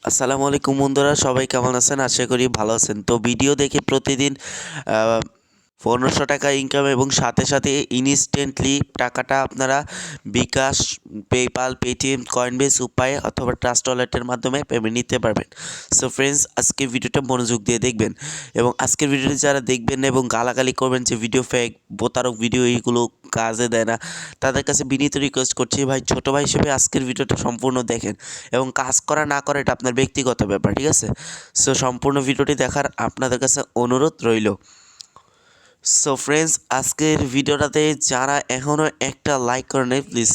আসসালামু আলাইকুম বন্ধুরা, সবাই কেমন আছেন? আশা করি ভালো আছেন। তো ভিডিও দেখে প্রতিদিন 1500 টাকা ইনকাম এবং সাথে সাথে ইনস্ট্যান্টলি টাকাটা আপনারা বিকাশ, পেপাল, পেটিএম, কয়েনবেস উপায়ে অথবা ট্রাস্ট ওয়ালেটের মাধ্যমে পেমেন্ট নিতে পারবেন। সো ফ্রেন্ডস, আজকে ভিডিওটা মনোযোগ দিয়ে দেখবেন এবং আজকের ভিডিওটি যারা দেখবেন না এবং গালাগালি করবেন যে ভিডিও ফেক, প্রতারক ভিডিও, এইগুলো কাজে দেয় না, তাদের কাছে বিনীত রিকোয়েস্ট করছি, ভাই ছোটো ভাই হিসেবে আজকের ভিডিওটা সম্পূর্ণ দেখেন এবং কাজ করা না করা এটা আপনার ব্যক্তিগত ব্যাপার, ঠিক আছে? সো সম্পূর্ণ ভিডিওটি দেখার আপনাদের কাছে অনুরোধ রইল। সো ফ্রেন্ডস, আজকের ভিডিওটাতে যারা এখনও একটা লাইক করেন নাই, প্লিজ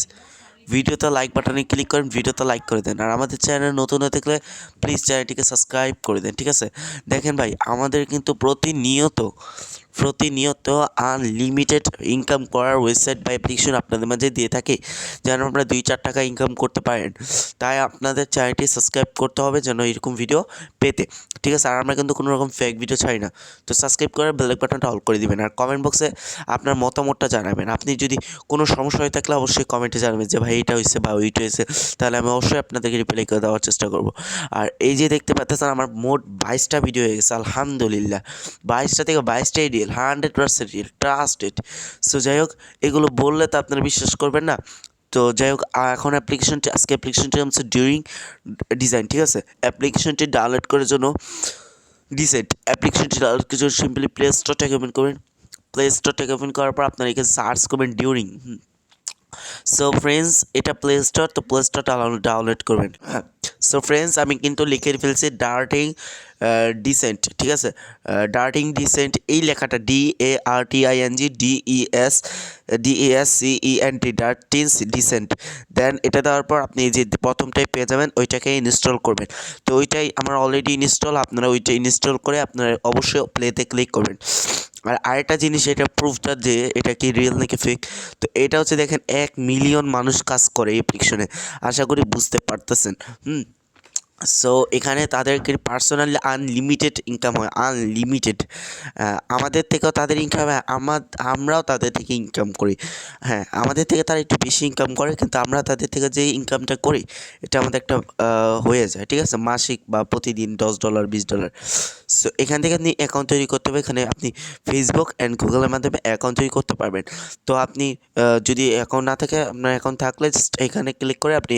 ভিডিওতে লাইক বাটনে ক্লিক করেন, ভিডিওতে লাইক করে দেন। আর আমাদের চ্যানেল নতুন হয়ে থাকলে প্লিজ চ্যানেলটিকে সাবস্ক্রাইব করে দেন, ঠিক আছে? দেখেন ভাই, আমাদের কিন্তু প্রতিনিয়ত আনলিমিটেড ইনকাম করার ওয়েবসাইট বা অ্যাপ্লিকেশন আপনাদের মাঝে দিয়ে থাকে, যেন আপনারা 2-4 টাকা ইনকাম করতে পারেন। তাই আপনাদের চ্যানেলটি সাবস্ক্রাইব করতে হবে যেন এরকম ভিডিও পেতে, ঠিক আছে? আর আমরা কিন্তু কোনো রকম ফেক ভিডিও ছাড়ি না। তো সাবস্ক্রাইব করে বেল বাটনটা অল করে দিবেন আর কমেন্ট বক্সে আপনার মতামতটা জানাবেন। আপনি যদি কোনো সমস্যা হয়ে থাকলে অবশ্যই কমেন্টে জানাবেন যে ভাই এটা হয়েছে বা ওইটা হয়েছে, তাহলে আমি অবশ্যই আপনাদেরকে রিপ্লাই করে দেওয়ার চেষ্টা করব। আর এই যে দেখতে পাচ্ছেন, আমার মোট 22টা ভিডিও হয়ে গেছে, আলহামদুলিল্লাহ। 22টা থেকে 22টাই রিয়েল, 100% রিয়েল, ট্রাস্টেড। সো যাই হোক, এগুলো বললে তো আপনারা বিশ্বাস করবেন না। তো যাই হোক, এখন আজকে অ্যাপ্লিকেশনটি হচ্ছে ডিউরিং ডিজাইন, ঠিক আছে? অ্যাপ্লিকেশনটি ডাউনলোড করার জন্য অ্যাপ্লিকেশনটি ডাউনলোড করার জন্য সিম্পলি প্লে স্টোর থেকে ওপেন করবেন। প্লে স্টোর থেকে ওপেন করার পর আপনারা এখানে সার্চ করবেন ডিউরিং। সো ফ্রেন্ডস, এটা প্লে স্টোর, তো প্লে স্টোর ডাউনলোড করবেন। হ্যাঁ, সো ফ্রেন্ডস, আমি কিন্তু লিখে ফেলছি ডার্টিং ডিসেন্ট, ঠিক আছে? ডার্টিং ডিসেন্ট, এই লেখাটা DARTING ডার্টিংস ডিসেন্ট। দেন এটা দেওয়ার পর আপনি যে প্রথমটাই পেয়ে যাবেন, ওইটাকে ইনস্টল করবেন। তো ওইটাই আমার অলরেডি ইনস্টল, আপনারা ওইটা ইনস্টল করে আপনারা অবশ্যই প্লেতে ক্লিক করবেন। আর আরেকটা জিনিস, এটা প্রুফটা যে এটা কি রিয়েল নাকি ফেক, তো এটা হচ্ছে দেখেন 1 মিলিয়ন মানুষ কাজ করে এই অ্যাপ্লিকেশনে, আশা করি বুঝতে পারতেছেন। সো এখানে তাদেরকে পার্সোনালি আনলিমিটেড ইনকাম হয়, আনলিমিটেড। আমাদের থেকেও তাদের ইনকাম হয়, আমরাও তাদের থেকে ইনকাম করি। হ্যাঁ, আমাদের থেকে তারা একটু বেশি ইনকাম করে, কিন্তু আমরা তাদের থেকে যে ইনকামটা করি এটা আমাদের একটা হয়ে যায়, ঠিক আছে? মাসিক বা প্রতিদিন $10, $20। সো এখান থেকে আপনি অ্যাকাউন্ট তৈরি করতে হবে। এখানে আপনি ফেসবুক অ্যান্ড গুগলের মাধ্যমে অ্যাকাউন্ট তৈরি করতে পারবেন। তো আপনি যদি অ্যাকাউন্ট না থাকে, আপনার অ্যাকাউন্ট থাকলে জাস্ট এখানে ক্লিক করে আপনি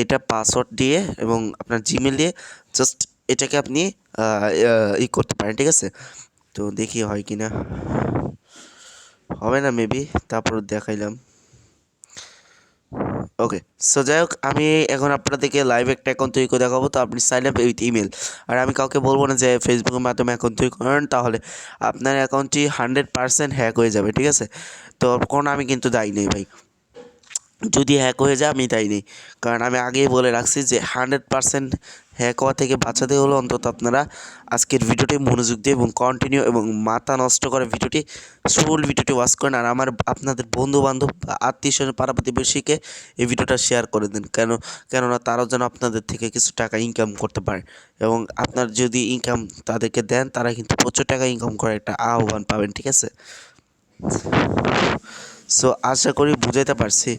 এটা পাসওয়ার্ড দিয়ে এবং আপনার জিমেল দিয়ে জাস্ট এটাকে আপনি করতে পারেন, ঠিক আছে? তো দেখি হয় কি না, হবে না মেবি, তারপর দেখাইলাম। ওকে, সো যাই হোক, আমি এখন আপনাদেরকে লাইভ একটা অ্যাকাউন্ট তৈরি করে দেখাবো। তো আপনি সাইন আপ উইথ ইমেল, আর আমি কাউকে বলবো না যে ফেসবুকের মাধ্যমে অ্যাকাউন্ট তৈরি করেন, তাহলে আপনার অ্যাকাউন্টটি 100% হ্যাক হয়ে যাবে, ঠিক আছে? তো কোনো আমি কিন্তু দায়ী নেই ভাই, যদি হ্যাক হয়ে যায় আমি দায়ী নেই। কারণ আমি আগেই বলে রাখছি যে 100% হ্যাক হওয়া থেকে বাঁচাতে হলো অন্তত আপনারা আজকের ভিডিওটি মনোযোগ দিয়ে এবং কন্টিনিউ এবং মাথা নষ্ট করে ফুল ভিডিওটি ওয়াচ করেন। আর আপনাদের বন্ধুবান্ধব, আত্মীয়স্বজন, পাড়া প্রতিবেশীকে এই ভিডিওটা শেয়ার করে দিন, কেননা তারাও যেন আপনাদের থেকে কিছু টাকা ইনকাম করতে পারে। এবং আপনার যদি ইনকাম তাদেরকে দেন, তারা কিন্তু প্রচুর টাকা ইনকাম করে একটা আহ্বান পাবেন, ঠিক আছে? সো আশা করি বুঝাইতে পারছি।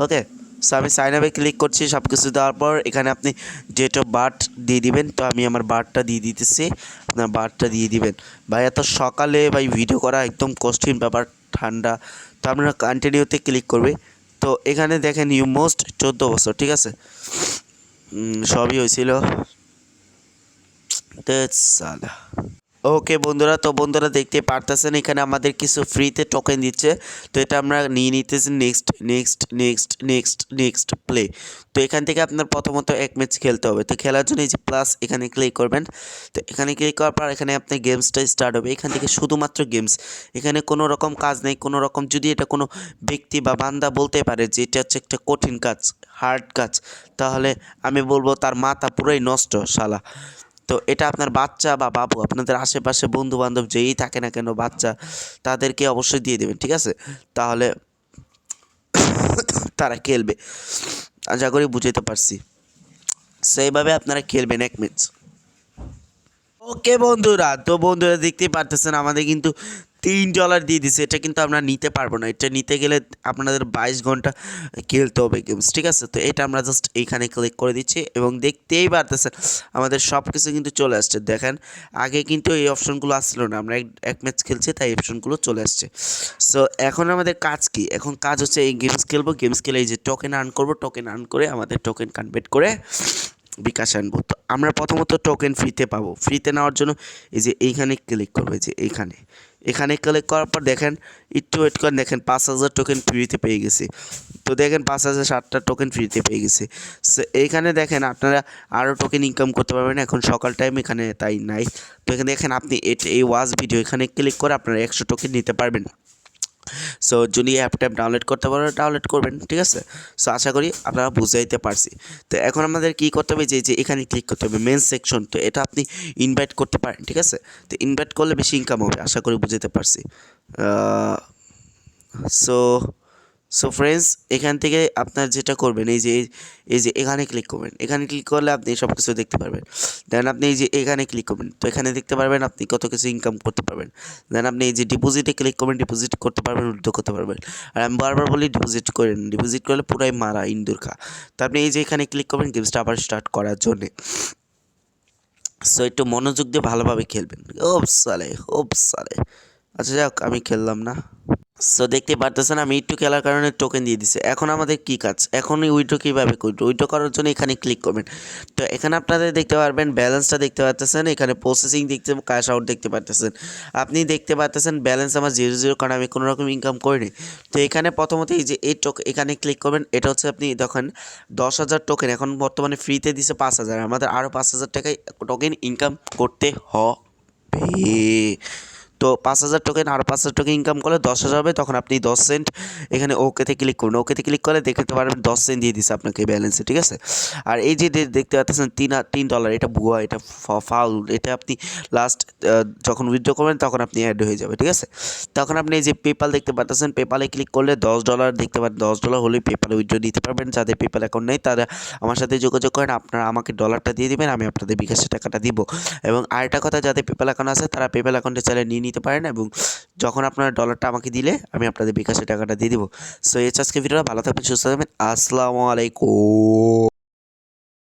ওকে, সো আমি সাইন আপে ক্লিক করছি। সব কিছু দেওয়ার পর এখানে আপনি ডেট অফ বার্থ দিয়ে দিবেন। তো আমি আমার বার্থটা দিয়ে দিতেছি, আপনার বার্থটা দিয়ে দিবেন। ভাই এত সকালে ভাই ভিডিও করা একদম কঠিন ব্যাপার, ঠান্ডা। তো আপনারা কন্টিনিউতে ক্লিক করবে। তো এখানে দেখেন ইউ মোস্ট 14 বছর, ঠিক আছে? সবই হয়েছিল। সালা, ওকে বন্ধুরা, তো বন্ধুরা দেখতে পারতেছেন এখানে আমাদের কিছু ফ্রিতে টোকেন দিচ্ছে। তো এটা আমরা নিয়ে নিতেছি, next next next next next play. তো এখান থেকে আপনার প্রথমত 1 ম্যাচ খেলতে হবে। তো খেলার জন্য এই যে প্লাস এখানে ক্লিক করবেন। তো এখানে ক্লিক করার পর এখানে আপনার গেমসটা স্টার্ট হবে। এখান থেকে শুধুমাত্র গেমস, এখানে কোনো রকম কাজ নেই। কোনো রকম যদি এটা কোনো ব্যক্তি বা বান্দা বলতে পারে যে এটা হচ্ছে একটা কঠিন কাজ, হার্ড কাজ, তাহলে আমি বলবো তার মাথা পুরোই নষ্ট শালা। তো এটা আপনার বাচ্চা বা বাবু, আপনাদের আশেপাশে বন্ধু বান্ধব যেই থাকে না কেন, বাচ্চা, তাদেরকে অবশ্যই দিয়ে দেবেন, ঠিক আছে? তাহলে তারা খেলবে। আশা করি বুঝাইতে পারছি। সেইভাবে আপনারা খেলবেন 1 ম্যাচ। ওকে বন্ধুরা, তো বন্ধুরা দেখতেই পারতেছেন আমাদের কিন্তু $3 দিয়ে দিছে। এটা কিন্তু আমরা নিতে পারবো না, এটা নিতে গেলে আপনাদের 22 ঘন্টা খেলতে হবে গেমস, ঠিক আছে। তো এটা আমরা জাস্ট এইখানে ক্লিক করে দিচ্ছি এবং দেখতেই পারতেছেন আমাদের সব কিছু কিন্তু চলে আসছে। দেখেন আগে কিন্তু এই অপশনগুলো আসছিল না, আমরা এক ম্যাচ খেলছি তাই এই অপশনগুলো চলে আসছে। সো এখন আমাদের কাজ কি, এখন কাজ হচ্ছে এই গেমস খেলবো, গেমস খেলে এই যে টোকেন আর্ন করবো, টোকেন আর্ন করে আমাদের টোকেন কনভার্ট করে বিকাশ আনবো। তো আমরা প্রথমত টোকেন ফ্রিতে পাবো, ফ্রিতে নেওয়ার জন্য এই যে এইখানে ক্লিক করবো, এই যে এখানে ক্লিক করার পর দেখেন একটু ওয়েট করেন, দেখেন 5,000 টোকেন ফ্রিতে পেয়ে গেছি। তো দেখেন 5,060টা টোকেন ফ্রিতে পেয়ে গেছি। সো এইখানে দেখেন আপনারা আরও টোকেন ইনকাম করতে পারবেন, এখন সকাল টাইম এখানে তাই নাই। তো এখানে দেখেন আপনি এই ওয়াচ ভিডিও এখানে ক্লিক করে আপনারা 100 টোকেন নিতে পারবেন। সো যদি অ্যাপটা ডাউনলোড করতে পারেন ডাউনলোড করবেন, ঠিক আছে। সো আশা করি আপনারা বুঝাইতে পারছি। তো এখন আমাদের কী করতে হবে, যে এখানে ক্লিক করতে হবে মেন সেকশন। তো এটা আপনি ইনভাইট করতে পারেন, ঠিক আছে। তো ইনভাইট করলে বেশি ইনকাম হবে, আশা করি বুঝাতে পারছি। সো সো ফ্রেন্ডস, এখান থেকে আপনার যেটা করবেন এই যে এখানে ক্লিক করবেন, এখানে ক্লিক করলে আপনি সব কিছু দেখতে পারবেন। দেন আপনি এই যে এখানে ক্লিক করবেন, তো এখানে দেখতে পারবেন আপনি কত কিছু ইনকাম করতে পারবেন। দেন আপনি এই যে ডিপোজিটে ক্লিক করবেন, ডিপোজিট করতে পারবেন, উইথড্র করতে পারবেন। আর আমি বারবার বলি ডিপোজিট করেন, ডিপোজিট করলে পুরাই মারা ইন্দুর খা। তো আপনি এই যে এখানে ক্লিক করবেন গেমসটা আবার স্টার্ট করার জন্যে। সো একটু মনোযোগ দিয়ে ভালোভাবে খেলবেন। ওপস সালে। আচ্ছা যাক, আমি খেললাম না। সো দেখতে পারতেছেন আমি একটু খেলার কারণে টোকেন দিয়ে দিছে। এখন আমাদের কি কাজ, এখন উইথড্র কীভাবে করবো, উইথড্র করার জন্য এখানে ক্লিক করবেন। তো এখানে আপনাদের দেখতে পারবেন ব্যালেন্সটা দেখতে পারতেছেন, এখানে প্রসেসিং দেখতে, ক্যাশ আউট দেখতে পারতেছেন। আপনি দেখতে পারতেছেন ব্যালেন্স আমার 0 কারণ আমি কোনো রকম ইনকাম করিনি। তো এখানে প্রথমত এই যে এখানে ক্লিক করবেন, এটা হচ্ছে আপনি দেখেন 10,000 টোকেন এখন বর্তমানে ফ্রিতে দিছে 5,000, আমাদের আরও 5,000 টাকায় টোকেন ইনকাম করতে হবে। তো 5,000 টোকেন আর 5,000 টোকেন ইনকাম করলে 10,000 হবে, তখন আপনি 10 সেন্ট এখানে ওকেতে ক্লিক করুন। ওকেতে ক্লিক করলে দেখতে পারবেন 10 সেন্ট দিয়ে দিচ্ছে আপনাকে ব্যালেন্সে, ঠিক আছে। আর এই যে দেখতে পাচ্ছেন $3, এটা ভুয়া, এটা ফাউল, এটা আপনি লাস্ট যখন উইথড্র করবেন তখন আপনি অ্যাড হয়ে যাবে, ঠিক আছে। তখন আপনি এই যে পেপাল দেখতে পাচ্ছেন, পেপালে ক্লিক করলে $10 দেখতে পারেন, $10 হলেই পেপালে উইথড্র দিতে পারবেন। যাদের পেপাল অ্যাকাউন্ট নেই তারা আমার সাথে যোগাযোগ করেন, আপনারা আমাকে ডলারটা দিয়ে দিবেন, আমি আপনাদের বিকাশের টাকাটা দিব। এবং আরেকটা কথা, যাদের পেপাল অ্যাকাউন্ট আছে তারা পেপাল অ্যাকাউন্টে চাইলে নিয়ে নিতে পারেন, এবং যখন আপনার ডলারটা আমাকে দিলে আমি আপনাদের বিকাশের টাকাটা দিয়ে দিব। সো এই আজকে ভিডিওটা, ভালো থাকবেন, সুস্থ থাকবেন, আসসালামু আলাইকুম।